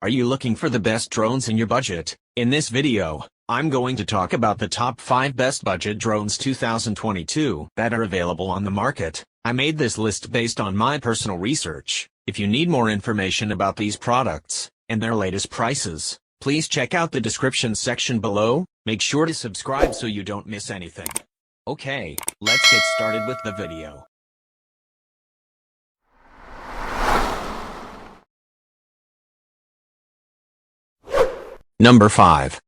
Are you looking for the best drones in your budget? In this video, I'm going to talk about the top 5 best budget drones 2022 that are available on the market. I made this list based on my personal research. If you need more information about these products and their latest prices, please check out the description section below. Make sure to subscribe so you don't miss anything. Okay, let's get started with the video. Number 5.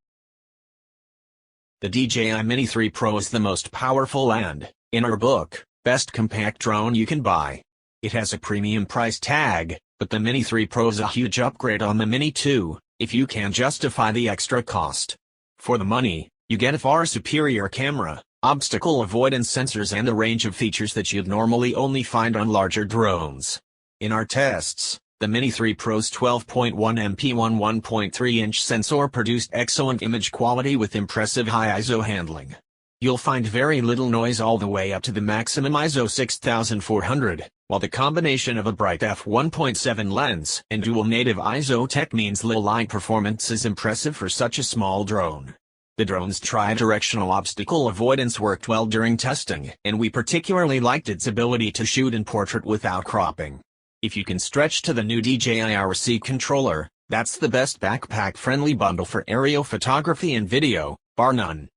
The DJI Mini 3 Pro is the most powerful and, in our book, best compact drone you can buy. It has a premium price tag, but the Mini 3 Pro is a huge upgrade on the Mini 2, if you can justify the extra cost. For the money, you get a far superior camera, obstacle avoidance sensors and a range of features that you'd normally only find on larger drones. In our tests, the Mini 3 Pro's 12.1 MP 1.3-inch sensor produced excellent image quality with impressive high ISO handling. You'll find very little noise all the way up to the maximum ISO 6400, while the combination of a bright f1.7 lens and dual native ISO tech means low light performance is impressive for such a small drone. The drone's tri-directional obstacle avoidance worked well during testing, and we particularly liked its ability to shoot in portrait without cropping. If you can stretch to the new DJI RC controller, that's the best backpack-friendly bundle for aerial photography and video, bar none.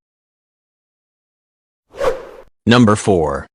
Number 4.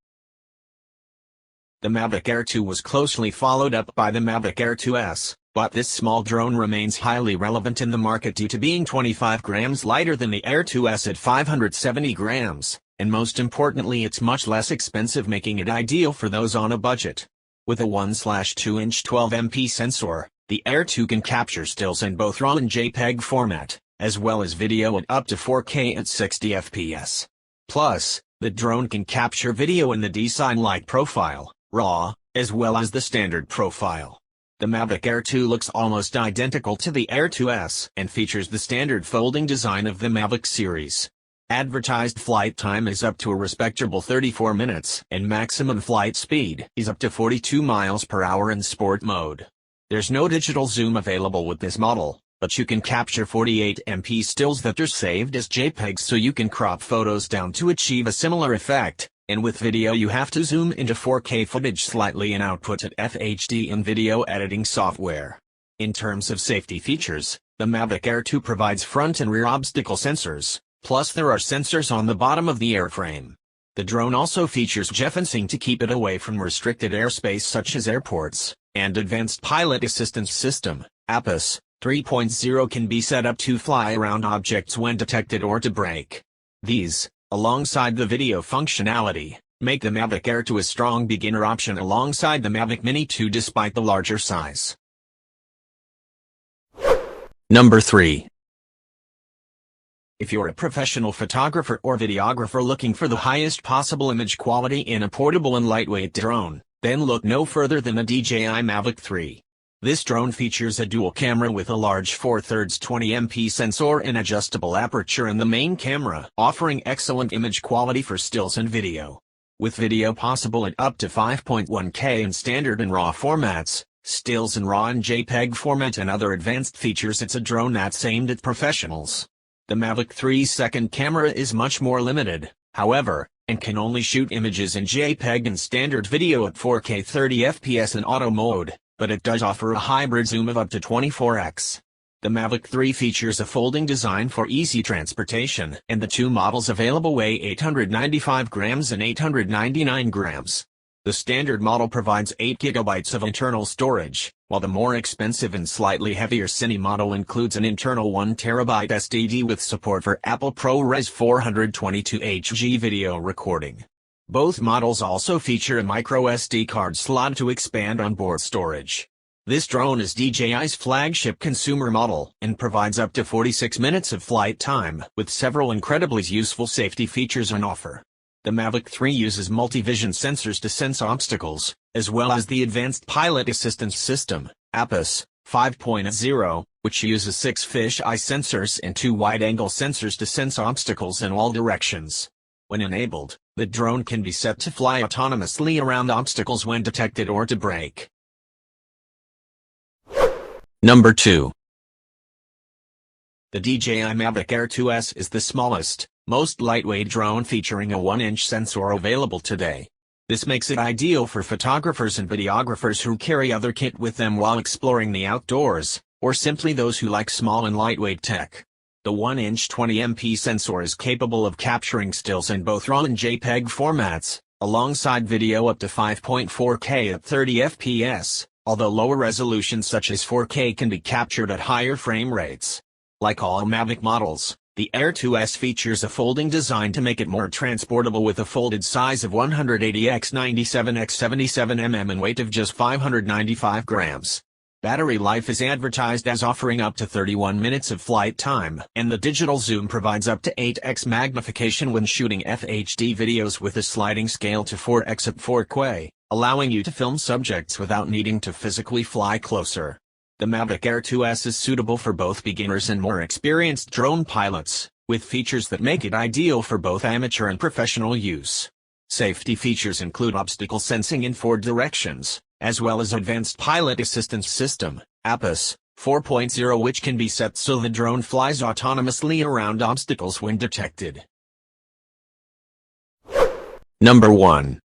The Mavic Air 2 was closely followed up by the Mavic Air 2S, but this small drone remains highly relevant in the market due to being 25 grams lighter than the Air 2S at 570 grams, and most importantly it's much less expensive, making it ideal for those on a budget. With a 1/2-inch 12MP sensor, the Air 2 can capture stills in both RAW and JPEG format, as well as video at up to 4K at 60 FPS. Plus, the drone can capture video in the design light profile, RAW, as well as the standard profile. The Mavic Air 2 looks almost identical to the Air 2S and features the standard folding design of the Mavic series. Advertised flight time is up to a respectable 34 minutes, and maximum flight speed is up to 42 miles per hour in sport mode. There's no digital zoom available with this model, but you can capture 48MP stills that are saved as JPEGs so you can crop photos down to achieve a similar effect, and with video you have to zoom into 4K footage slightly and output at FHD in video editing software. In terms of safety features, the Mavic Air 2 provides front and rear obstacle sensors. Plus there are sensors on the bottom of the airframe. The drone also features geofencing to keep it away from restricted airspace such as airports, and Advanced Pilot Assistance System, APAS, 3.0 can be set up to fly around objects when detected or to brake. These, alongside the video functionality, make the Mavic Air 2 a strong beginner option alongside the Mavic Mini 2 despite the larger size. Number 3. If you're a professional photographer or videographer looking for the highest possible image quality in a portable and lightweight drone, then look no further than the DJI Mavic 3. This drone features a dual camera with a large 4/3 20MP sensor and adjustable aperture in the main camera, offering excellent image quality for stills and video. With video possible at up to 5.1K in standard and RAW formats, stills in RAW and JPEG format and other advanced features, it's a drone that's aimed at professionals. The Mavic 3's second camera is much more limited, however, and can only shoot images in JPEG and standard video at 4K 30 FPS in auto mode, but it does offer a hybrid zoom of up to 24x. The Mavic 3 features a folding design for easy transportation, and the two models available weigh 895 grams and 899 grams. The standard model provides 8 GB of internal storage, while the more expensive and slightly heavier Cine model includes an internal 1 TB SSD with support for Apple ProRes 422HG video recording. Both models also feature a microSD card slot to expand onboard storage. This drone is DJI's flagship consumer model and provides up to 46 minutes of flight time with several incredibly useful safety features on offer. The Mavic 3 uses multi-vision sensors to sense obstacles, as well as the Advanced Pilot Assistance System, APAS, 5.0, which uses 6 fisheye sensors and 2 wide-angle sensors to sense obstacles in all directions. When enabled, the drone can be set to fly autonomously around obstacles when detected or to brake. Number 2. The DJI Mavic Air 2S is the smallest, most lightweight drone featuring a 1-inch sensor available today. This makes it ideal for photographers and videographers who carry other kit with them while exploring the outdoors, or simply those who like small and lightweight tech. The 1-inch 20MP sensor is capable of capturing stills in both RAW and JPEG formats, alongside video up to 5.4K at 30 fps, although lower resolutions such as 4K can be captured at higher frame rates. Like all Mavic models, the Air 2S features a folding design to make it more transportable with a folded size of 180x97x77 and weight of just 595 grams. Battery life is advertised as offering up to 31 minutes of flight time, and the digital zoom provides up to 8x magnification when shooting FHD videos with a sliding scale to 4x at 4K, allowing you to film subjects without needing to physically fly closer. The Mavic Air 2S is suitable for both beginners and more experienced drone pilots, with features that make it ideal for both amateur and professional use. Safety features include obstacle sensing in 4 directions, as well as Advanced Pilot Assistance System, APAS, 4.0, which can be set so the drone flies autonomously around obstacles when detected. Number 1.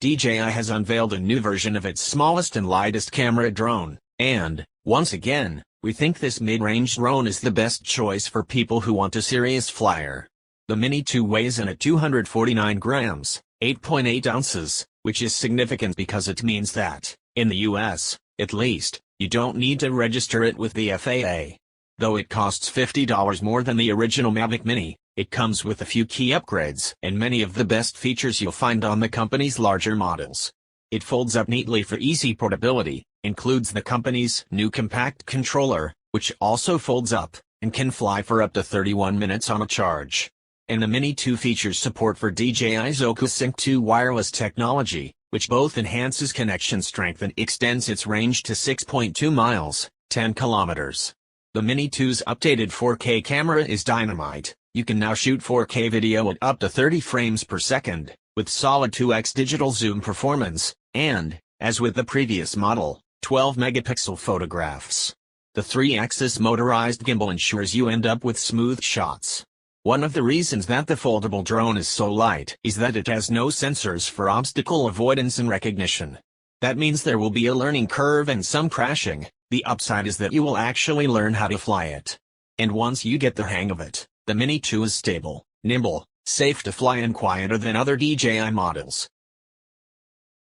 DJI has unveiled a new version of its smallest and lightest camera drone, and, once again, we think this mid-range drone is the best choice for people who want a serious flyer. The Mini 2 weighs in at 249 grams, 8.8 ounces, which is significant because it means that, in the US, at least, you don't need to register it with the FAA. Though it costs $50 more than the original Mavic Mini, it comes with a few key upgrades and many of the best features you'll find on the company's larger models. It folds up neatly for easy portability, includes the company's new compact controller, which also folds up, and can fly for up to 31 minutes on a charge. And the Mini 2 features support for DJI's OcuSync 2 wireless technology, which both enhances connection strength and extends its range to 6.2 miles, 10 kilometers. The Mini 2's updated 4K camera is dynamite. You can now shoot 4K video at up to 30 frames per second, with solid 2x digital zoom performance, and, as with the previous model, 12-megapixel photographs. The 3-axis motorized gimbal ensures you end up with smooth shots. One of the reasons that the foldable drone is so light is that it has no sensors for obstacle avoidance and recognition. That means there will be a learning curve and some crashing. The upside is that you will actually learn how to fly it. And once you get the hang of it, the Mini 2 is stable, nimble, safe to fly and quieter than other DJI models.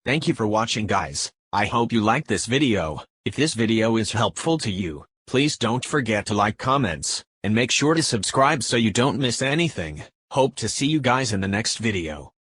Thank you for watching, guys. I hope you liked this video. If this video is helpful to you, please don't forget to like, comments, and make sure to subscribe so you don't miss anything. Hope to see you guys in the next video.